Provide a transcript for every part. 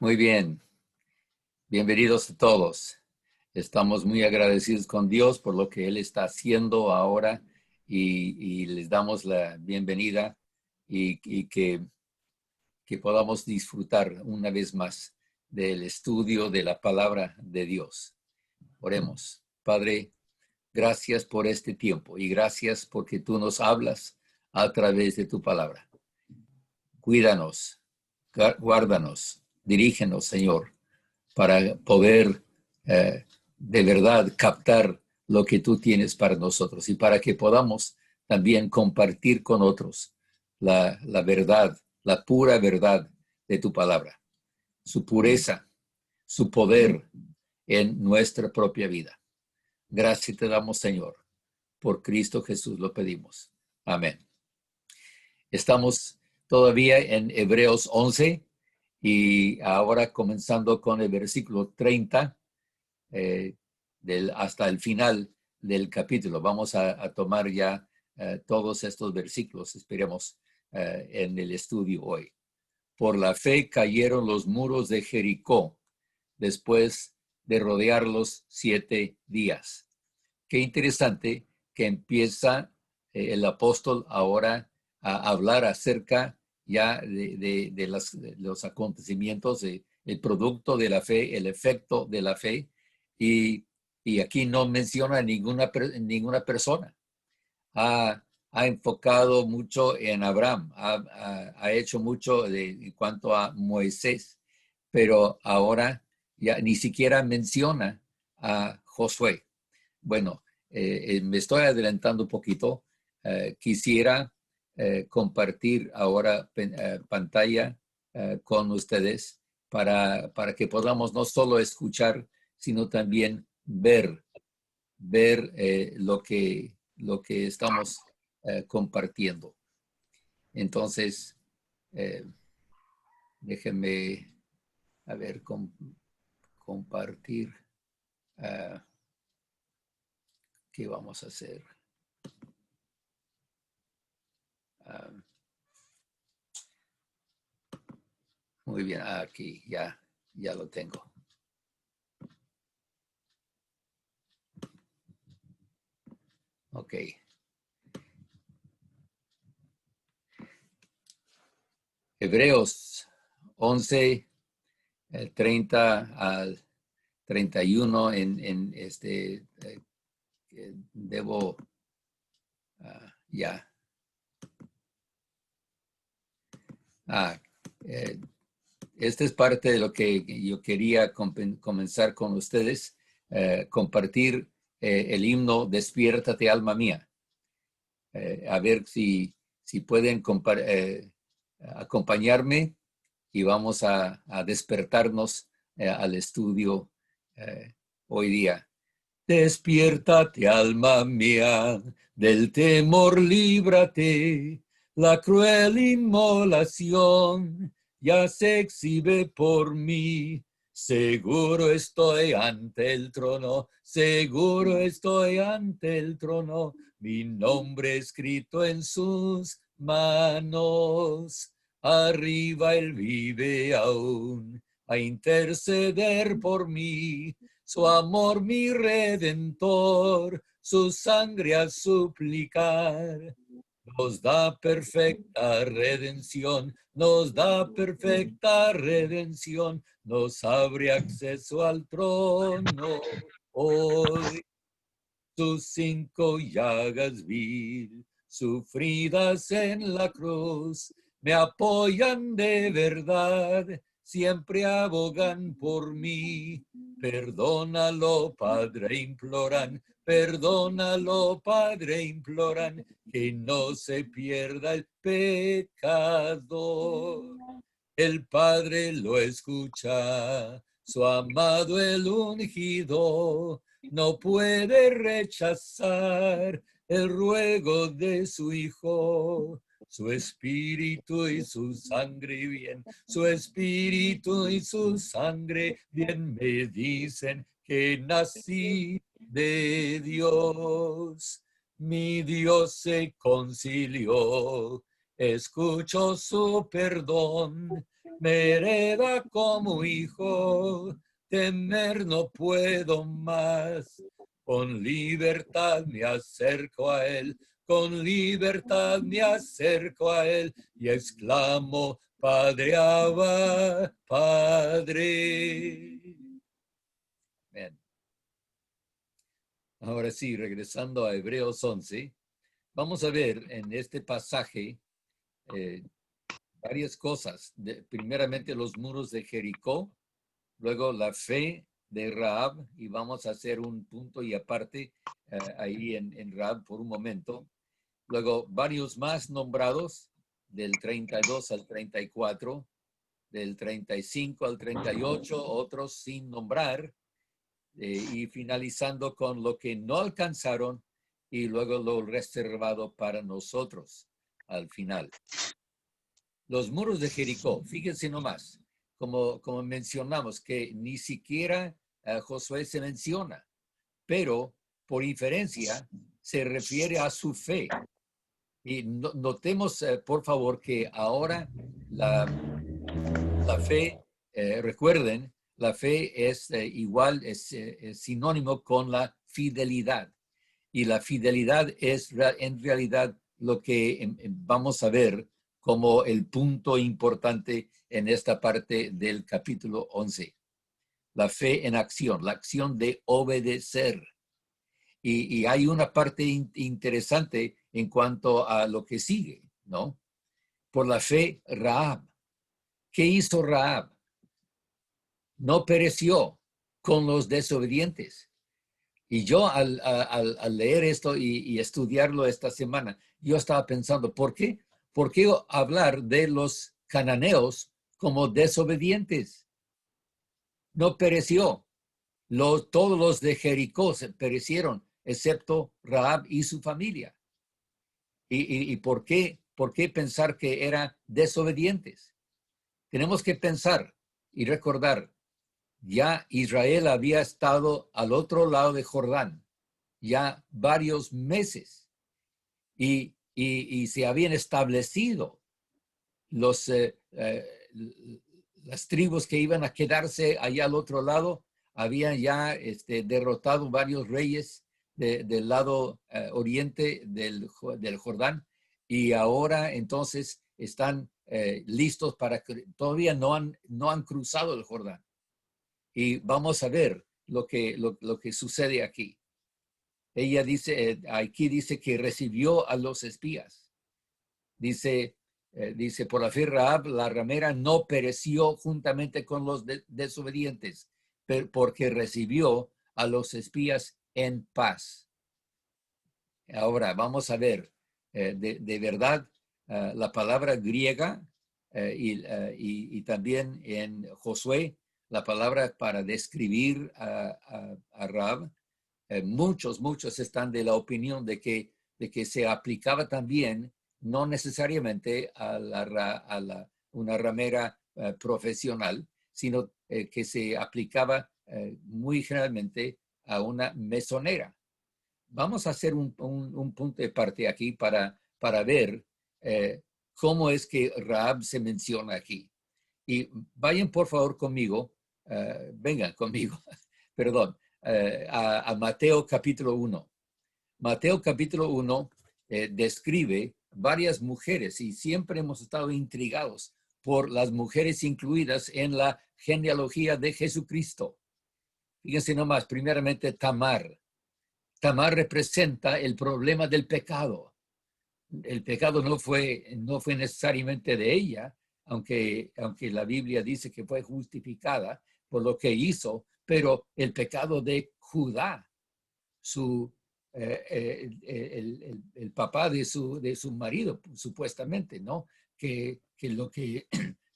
Muy bien, bienvenidos a todos. Estamos muy agradecidos con Dios por lo que Él está haciendo ahora y les damos la bienvenida y que podamos disfrutar una vez más del estudio de la palabra de Dios. Oremos. Padre, gracias por este tiempo y gracias porque tú nos hablas a través de tu palabra. Cuídanos, guárdanos, dirígenos, Señor, para poder de verdad captar lo que tú tienes para nosotros y para que podamos también compartir con otros la verdad, la pura verdad de tu palabra, su pureza, su poder en nuestra propia vida. Gracias te damos, Señor. Por Cristo Jesús lo pedimos. Amén. Estamos todavía en Hebreos 11 y ahora comenzando con el versículo 30 hasta el final del capítulo. Vamos a tomar ya todos estos versículos, esperemos, en el estudio hoy. Por la fe cayeron los muros de Jericó después de rodearlos 7 días. Qué interesante que empieza el apóstol ahora a hablar acerca ya de los acontecimientos, el producto de la fe, el efecto de la fe, y, y aquí no menciona ninguna persona. Ha enfocado mucho en Abraham, ha hecho mucho en cuanto a Moisés, pero ahora ya ni siquiera menciona a Josué. Bueno, me estoy adelantando un poquito. Quisiera compartir ahora pantalla con ustedes para que podamos no solo escuchar, sino también ver lo que estamos compartiendo. Entonces, déjenme, a ver, compartir. ¿Qué vamos a hacer? Muy bien, aquí ya lo tengo. Ok. Hebreos 11, 30 al 31 en este, debo, ya. Esta es parte de lo que yo quería comenzar con ustedes, compartir el himno Despiértate, alma mía. A ver si pueden acompañarme y vamos a despertarnos al estudio hoy día. Despiértate, alma mía, del temor líbrate, la cruel inmolación ya se exhibe por mí. Seguro estoy ante el trono, seguro estoy ante el trono, mi nombre escrito en sus manos. Arriba él vive aún a interceder por mí. Su amor mi redentor, su sangre a suplicar. Nos da perfecta redención, nos da perfecta redención, nos abre acceso al trono. Hoy sus 5 llagas vil, sufridas en la cruz, me apoyan de verdad, siempre abogan por mí. Perdónalo, Padre, imploran, perdónalo, Padre, imploran, que no se pierda el pecador. El Padre lo escucha, su amado el ungido, no puede rechazar el ruego de su Hijo. Su espíritu y su sangre bien, su espíritu y su sangre bien me dicen que nací de Dios. Mi Dios se concilió, escuchó su perdón, me hereda como hijo, temer no puedo más. Con libertad me acerco a él, con libertad me acerco a él y exclamo, Padre Abba, Padre. Bien. Ahora sí, regresando a Hebreos 11, vamos a ver en este pasaje varias cosas. Primeramente los muros de Jericó, luego la fe de Rahab, y vamos a hacer un punto y aparte ahí en Rahab por un momento. Luego varios más nombrados, del 32 al 34, del 35 al 38, otros sin nombrar, y finalizando con lo que no alcanzaron y luego lo reservado para nosotros al final. Los muros de Jericó, fíjense nomás, como mencionamos, que ni siquiera Josué se menciona, pero por inferencia se refiere a su fe. Y notemos, por favor, que ahora la fe, recuerden, la fe es igual, es sinónimo con la fidelidad. Y la fidelidad es en realidad lo que vamos a ver como el punto importante en esta parte del capítulo 11. La fe en acción, la acción de obedecer. Y hay una parte interesante en cuanto a lo que sigue, ¿no? Por la fe, Rahab. ¿Qué hizo Rahab? No pereció con los desobedientes. Y yo al leer esto y estudiarlo esta semana, yo estaba pensando, ¿por qué? ¿Por qué hablar de los cananeos como desobedientes? No pereció. Todos los de Jericó se perecieron, excepto Rahab y su familia. ¿Y por qué pensar que eran desobedientes? Tenemos que pensar y recordar, ya Israel había estado al otro lado de Jordán ya varios meses y se habían establecido las tribus que iban a quedarse allá al otro lado. Habían ya derrotado varios reyes del lado oriente del Jordán y ahora entonces están listos para, todavía no han cruzado el Jordán. Y vamos a ver lo que sucede aquí. Ella dice, aquí dice que recibió a los espías. Dice, por la fe Rahab, la ramera no pereció juntamente con los desobedientes, porque recibió a los espías en paz. Ahora vamos a ver, de verdad, la palabra griega y también en Josué, la palabra para describir a Rahab, muchos están de la opinión de que se aplicaba también, no necesariamente a una ramera profesional, sino que se aplicaba muy generalmente a una mesonera. Vamos a hacer un punto de parte aquí para ver cómo es que Rahab se menciona aquí. Y vayan por favor conmigo, vengan conmigo, perdón, a Mateo capítulo 1. Mateo capítulo 1 describe varias mujeres y siempre hemos estado intrigados por las mujeres incluidas en la genealogía de Jesucristo. Fíjense nomás, primeramente Tamar. Tamar representa el problema del pecado. El pecado no fue necesariamente de ella, aunque la Biblia dice que fue justificada por lo que hizo, pero el pecado de Judá, el papá de su marido, supuestamente, ¿no? Que lo que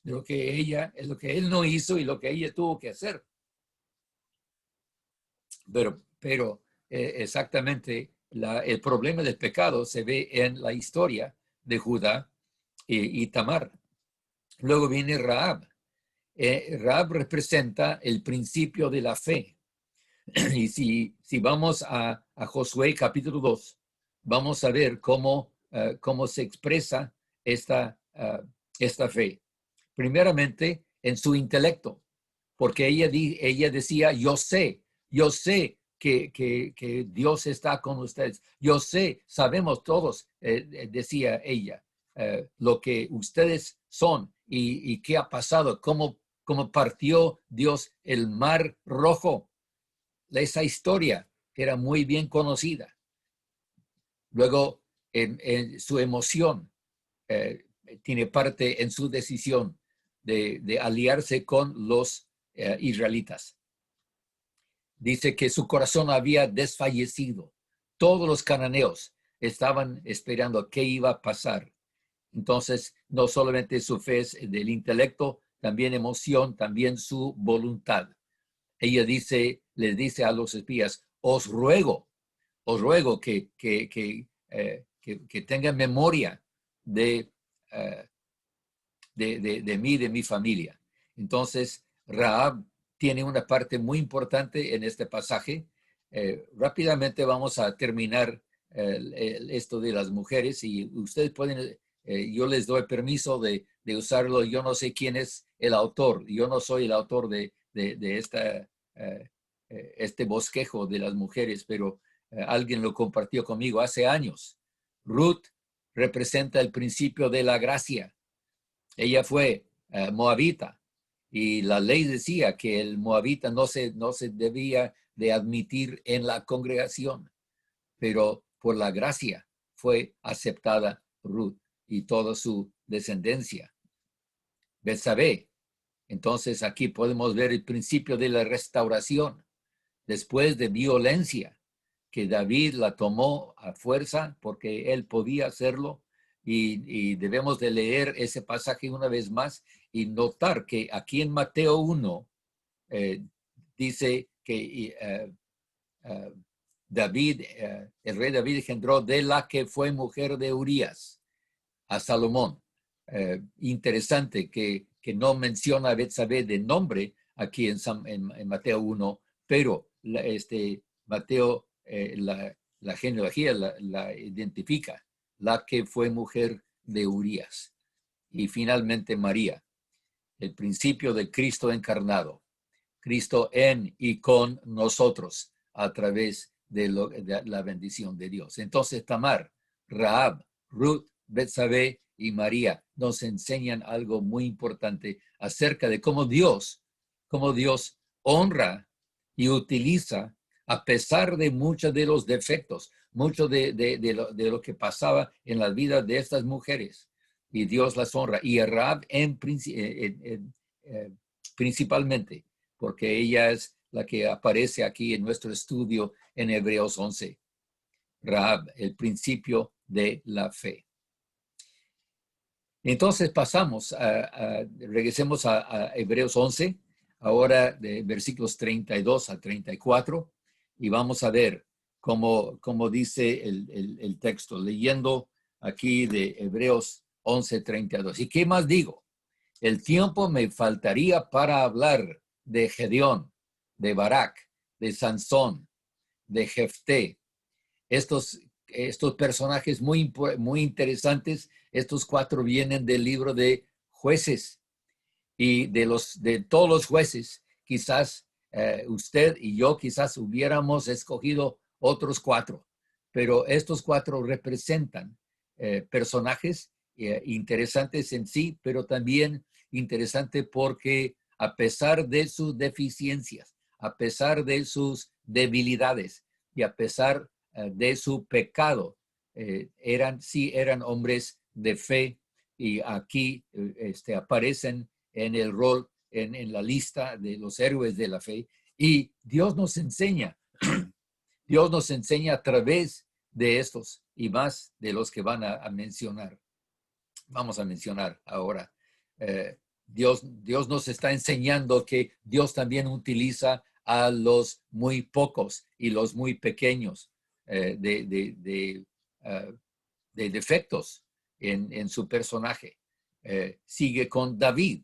él no hizo y lo que ella tuvo que hacer. Pero exactamente el problema del pecado se ve en la historia de Judá y Tamar. Luego viene Rahab. Rahab representa el principio de la fe. Y si vamos a Josué capítulo 2, vamos a ver cómo se expresa esta fe. primeramente en su intelecto, porque ella decía, yo sé que Dios está con ustedes. Yo sé, sabemos todos, decía ella, lo que ustedes son y qué ha pasado, cómo partió Dios el mar rojo. Esa historia era muy bien conocida. Luego, en su emoción tiene parte en su decisión de aliarse con los israelitas. Dice que su corazón había desfallecido. Todos los cananeos estaban esperando qué iba a pasar. Entonces, no solamente su fe es del intelecto, también emoción, también su voluntad. Ella les dice a los espías, os ruego que tengan memoria de, uh, de mí, de mi familia. Entonces, Rahab tiene una parte muy importante en este pasaje. Rápidamente vamos a terminar esto de las mujeres y ustedes pueden, yo les doy permiso de usarlo. Yo no sé quién es el autor. Yo no soy el autor de este bosquejo de las mujeres, pero alguien lo compartió conmigo hace años. Ruth representa el principio de la gracia. Ella fue moabita y la ley decía que el moabita no se debía de admitir en la congregación, pero por la gracia fue aceptada Ruth y toda su descendencia. Betsabé. Entonces aquí podemos ver el principio de la restauración después de violencia, que David la tomó a fuerza porque él podía hacerlo. Y debemos de leer ese pasaje una vez más y notar que aquí en Mateo 1 dice que David, el rey David engendró de la que fue mujer de Urías a Salomón. Interesante que no menciona a Betsabé de nombre aquí en Mateo 1, pero Mateo, la genealogía la identifica, la que fue mujer de Urías. Y finalmente María, el principio de Cristo encarnado, Cristo en y con nosotros a través de la bendición de Dios. Entonces Tamar, Rahab, Ruth, Betsabé y María nos enseñan algo muy importante acerca de cómo Dios honra y utiliza a pesar de muchos de los defectos, mucho de lo que pasaba en la vida de estas mujeres. Y Dios las honra. Y a Rahab principalmente, porque ella es la que aparece aquí en nuestro estudio en Hebreos 11. Rahab, el principio de la fe. Entonces regresemos a Hebreos 11, ahora de versículos 32 a 34, y vamos a ver cómo dice el texto, leyendo aquí de Hebreos 11, 32. ¿Y qué más digo? El tiempo me faltaría para hablar de Gedeón, de Barak, de Sansón, de Jefté. Estos personajes muy interesantes, estos cuatro vienen del libro de Jueces. Y de todos los jueces, quizás usted y yo quizás hubiéramos escogido otros cuatro, pero estos cuatro representan personajes interesantes en sí, pero también interesante porque a pesar de sus deficiencias, a pesar de sus debilidades y a pesar de su pecado, eran hombres de fe y aquí aparecen en el rol, en la lista de los héroes de la fe. Y Dios nos enseña a través de estos y más de los que van a mencionar. Vamos a mencionar ahora. Dios nos está enseñando que Dios también utiliza a los muy pocos y los muy pequeños de defectos en su personaje. Sigue con David.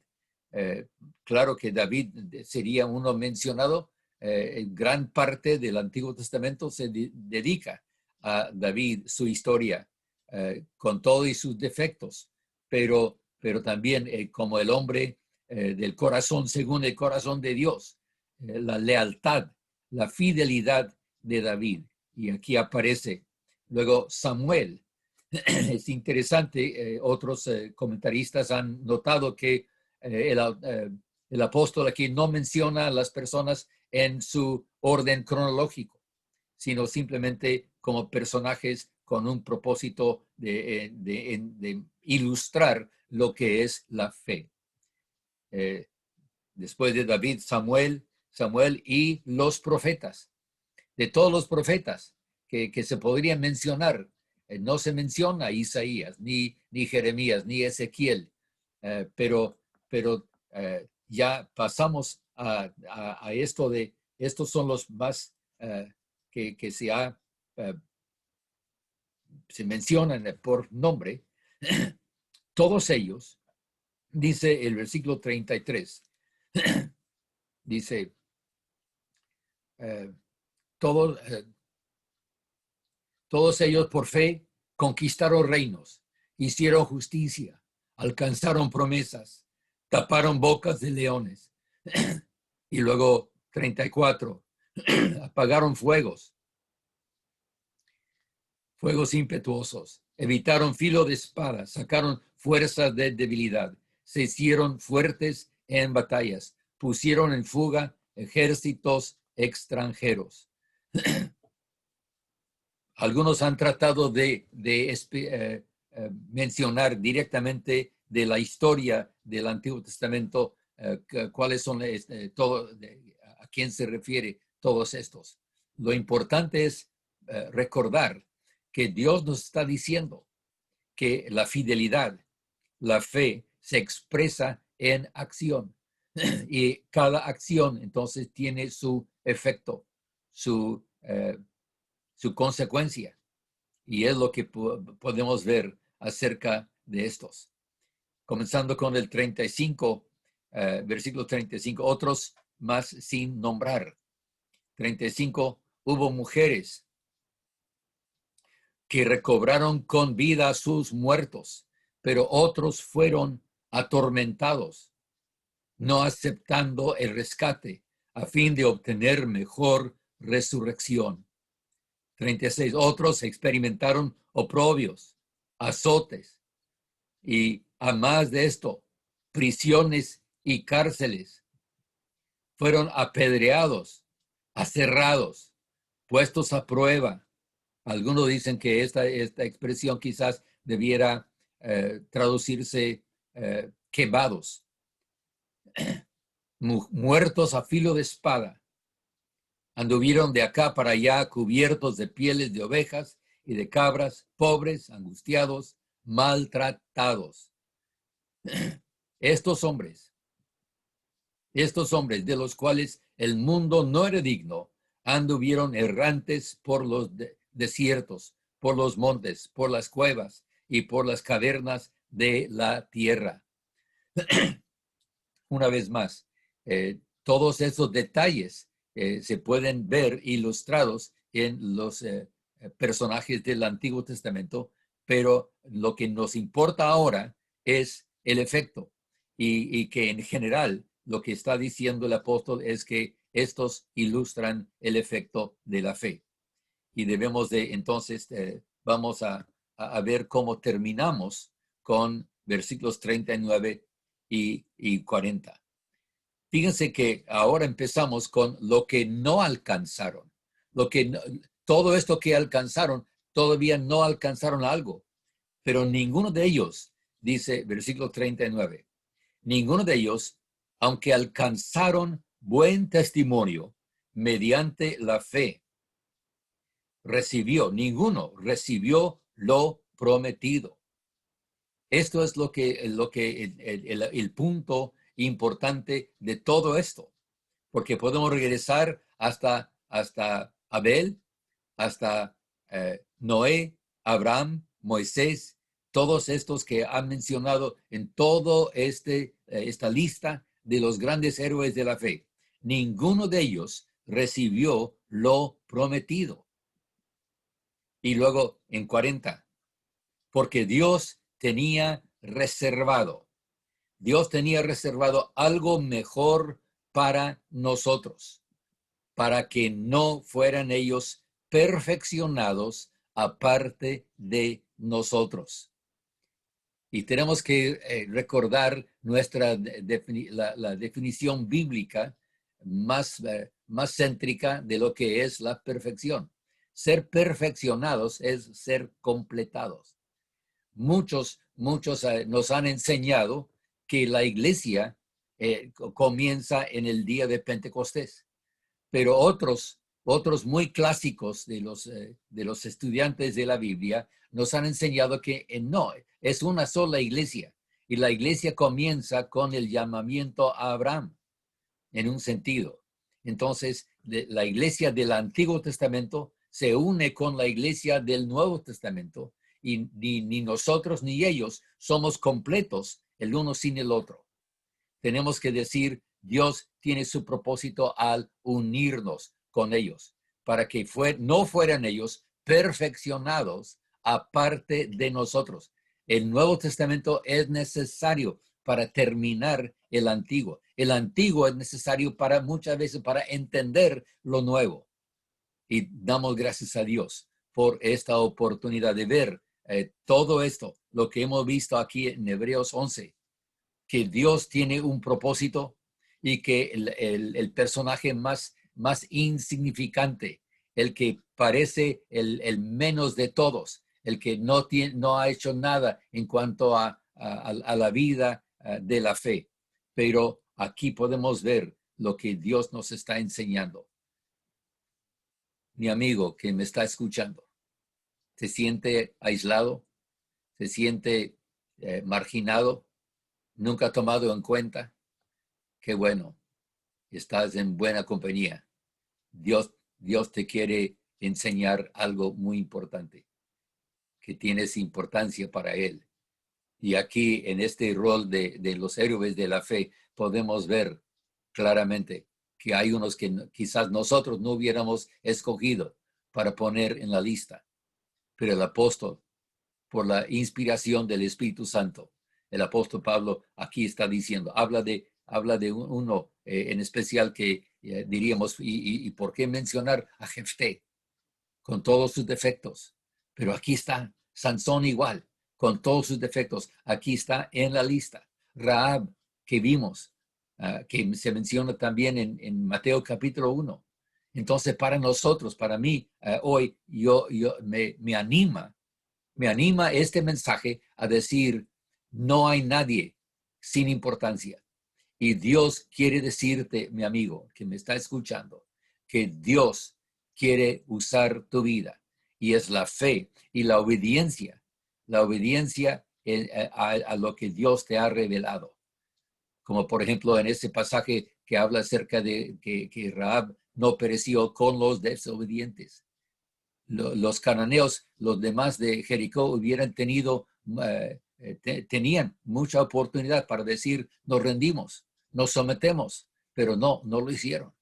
Claro que David sería uno mencionado. Gran parte del Antiguo Testamento se dedica a David, su historia, con todos sus defectos. Pero pero también como el hombre del corazón, según el corazón de Dios, la lealtad, la fidelidad de David. Y aquí aparece. Luego Samuel. Es interesante, otros comentaristas han notado que el apóstol aquí no menciona a las personas en su orden cronológico, sino simplemente como personajes con un propósito de ilustrar lo que es la fe. Después de David, Samuel y los profetas. De todos los profetas que se podrían mencionar, no se menciona Isaías, ni Jeremías, ni Ezequiel, pero ya pasamos a esto de, estos son los más que se mencionan por nombre. Todos ellos, dice el versículo 33, dice, todos ellos por fe conquistaron reinos, hicieron justicia, alcanzaron promesas, taparon bocas de leones. Y luego 34, apagaron fuegos impetuosos, evitaron filo de espada, sacaron fuerzas de debilidad, se hicieron fuertes en batallas, pusieron en fuga ejércitos extranjeros. Algunos han tratado de mencionar directamente de la historia del Antiguo Testamento cuáles son a quién se refiere todos estos. Lo importante es recordar que Dios nos está diciendo que la fidelidad, la fe, se expresa en acción. Y cada acción entonces tiene su efecto, su consecuencia. Y es lo que podemos ver acerca de estos. Comenzando con el 35, versículo 35, otros más sin nombrar. 35, hubo mujeres que recobraron con vida a sus muertos, pero otros fueron atormentados, no aceptando el rescate a fin de obtener mejor resurrección. 36, otros experimentaron oprobios, azotes y a más de esto, prisiones y cárceles. Fueron apedreados, aserrados, puestos a prueba. Algunos dicen que esta expresión quizás debiera traducirse quemados, muertos a filo de espada. Anduvieron de acá para allá cubiertos de pieles de ovejas y de cabras, pobres, angustiados, maltratados. Estos hombres de los cuales el mundo no era digno, anduvieron errantes por los desiertos, por los montes, por las cuevas y por las cavernas de la tierra. Una vez más, todos esos detalles se pueden ver ilustrados en los personajes del Antiguo Testamento, pero lo que nos importa ahora es el efecto y que en general lo que está diciendo el apóstol es que estos ilustran el efecto de la fe. Y debemos de, entonces, vamos a ver cómo terminamos con versículos 39 y 40. Fíjense que ahora empezamos con lo que no alcanzaron. Todo esto que alcanzaron, todavía no alcanzaron algo. Pero ninguno de ellos, dice versículo 39, ninguno de ellos, aunque alcanzaron buen testimonio mediante la fe, ninguno recibió lo prometido. Esto es lo que el punto importante de todo esto, porque podemos regresar hasta Abel, hasta Noé, Abraham, Moisés, todos estos que han mencionado en todo esta lista de los grandes héroes de la fe. Ninguno de ellos recibió lo prometido. Y luego en 40, porque Dios tenía reservado Dios tenía reservado algo mejor para nosotros, para que no fueran ellos perfeccionados aparte de nosotros. Y tenemos que recordar la definición bíblica más céntrica de lo que es la perfección. Ser perfeccionados es ser completados. Muchos nos han enseñado que la iglesia comienza en el día de Pentecostés, pero otros muy clásicos de los estudiantes de la Biblia nos han enseñado que no, es una sola iglesia, y la iglesia comienza con el llamamiento a Abraham, en un sentido. Entonces, la iglesia del Antiguo Testamento se une con la iglesia del Nuevo Testamento, y ni nosotros ni ellos somos completos el uno sin el otro. Tenemos que decir, Dios tiene su propósito al unirnos con ellos, para que no fueran ellos perfeccionados aparte de nosotros. El Nuevo Testamento es necesario para terminar el Antiguo. El Antiguo es necesario muchas veces para entender lo nuevo. Y damos gracias a Dios por esta oportunidad de ver todo esto, lo que hemos visto aquí en Hebreos 11, que Dios tiene un propósito, y que el personaje más insignificante, el que parece el menos de todos, el que no ha hecho nada en cuanto a la vida de la fe. Pero aquí podemos ver lo que Dios nos está enseñando. Mi amigo que me está escuchando, ¿se siente aislado? ¿Se siente marginado? ¿Nunca tomado en cuenta? Qué bueno, estás en buena compañía. Dios te quiere enseñar algo muy importante, que tienes importancia para Él. Y aquí, en este rol de los héroes de la fe, podemos ver claramente que hay unos que quizás nosotros no hubiéramos escogido para poner en la lista. Pero el apóstol, por la inspiración del Espíritu Santo, el apóstol Pablo aquí está diciendo, habla de uno en especial que diríamos, y por qué mencionar a Jefté con todos sus defectos. Pero aquí está Sansón igual, con todos sus defectos. Aquí está en la lista. Rahab, que vimos, que se menciona también en Mateo capítulo 1. Entonces, para nosotros, para mí, hoy, me anima este mensaje a decir, no hay nadie sin importancia. Y Dios quiere decirte, mi amigo, que me está escuchando, que Dios quiere usar tu vida. Y es la fe y la obediencia a lo que Dios te ha revelado. Como por ejemplo en ese pasaje que habla acerca de que Rahab no pereció con los desobedientes. Los cananeos, los demás de Jericó, hubieran tenían mucha oportunidad para decir, nos rendimos, nos sometemos, pero no lo hicieron.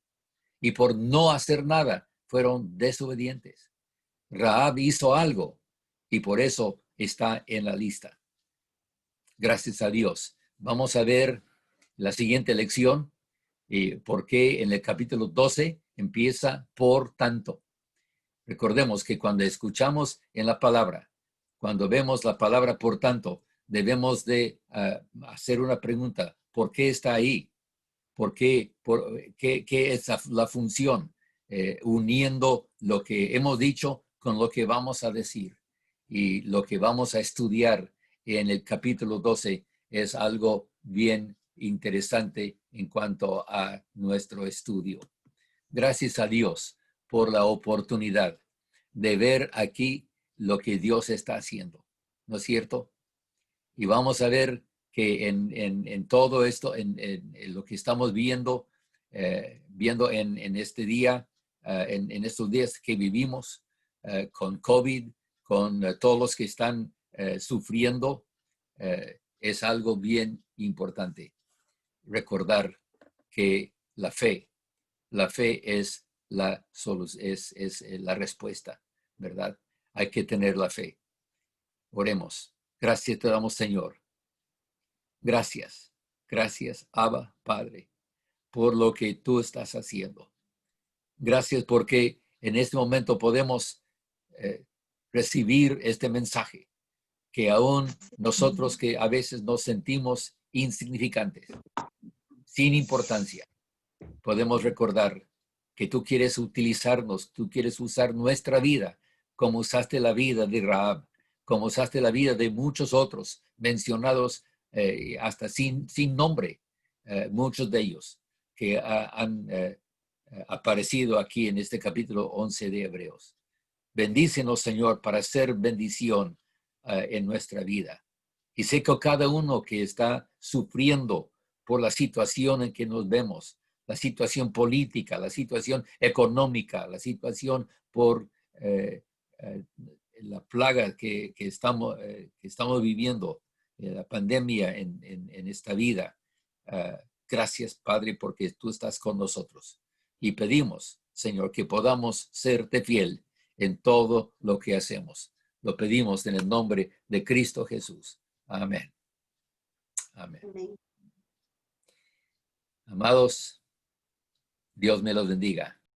Y por no hacer nada, fueron desobedientes. Rahab hizo algo, y por eso está en la lista. Gracias a Dios. Vamos a ver la siguiente lección, porque en el capítulo 12 empieza por tanto. Recordemos que cuando escuchamos en la palabra, cuando vemos la palabra por tanto, debemos de hacer una pregunta. ¿Por qué está ahí? ¿Por qué? ¿Qué es la función? Uniendo lo que hemos dicho con lo que vamos a decir. Y lo que vamos a estudiar en el capítulo 12 es algo bien interesante en cuanto a nuestro estudio. Gracias a Dios por la oportunidad de ver aquí lo que Dios está haciendo, ¿no es cierto? Y vamos a ver que en todo esto, en lo que estamos viendo en este día, en estos días que vivimos con COVID, con todos los que están sufriendo, es algo bien importante. Recordar que la fe es es la respuesta, ¿verdad? Hay que tener la fe. Oremos. Gracias te damos, Señor. Gracias. Gracias, Abba, Padre, por lo que tú estás haciendo. Gracias porque en este momento podemos recibir este mensaje, que aún nosotros que a veces nos sentimos insignificantes, sin importancia, podemos recordar que tú quieres utilizarnos, tú quieres usar nuestra vida, como usaste la vida de Rahab, como usaste la vida de muchos otros mencionados hasta sin nombre, muchos de ellos que han aparecido aquí en este capítulo 11 de Hebreos. Bendícenos, Señor, para ser bendición en nuestra vida. Y sé que cada uno que está sufriendo por la situación en que nos vemos, la situación política, la situación económica, la situación por la plaga que estamos viviendo, la pandemia en esta vida. Gracias, Padre, porque tú estás con nosotros. Y pedimos, Señor, que podamos serte fiel en todo lo que hacemos. Lo pedimos en el nombre de Cristo Jesús. Amén. Amén. Amén. Amados, Dios me los bendiga.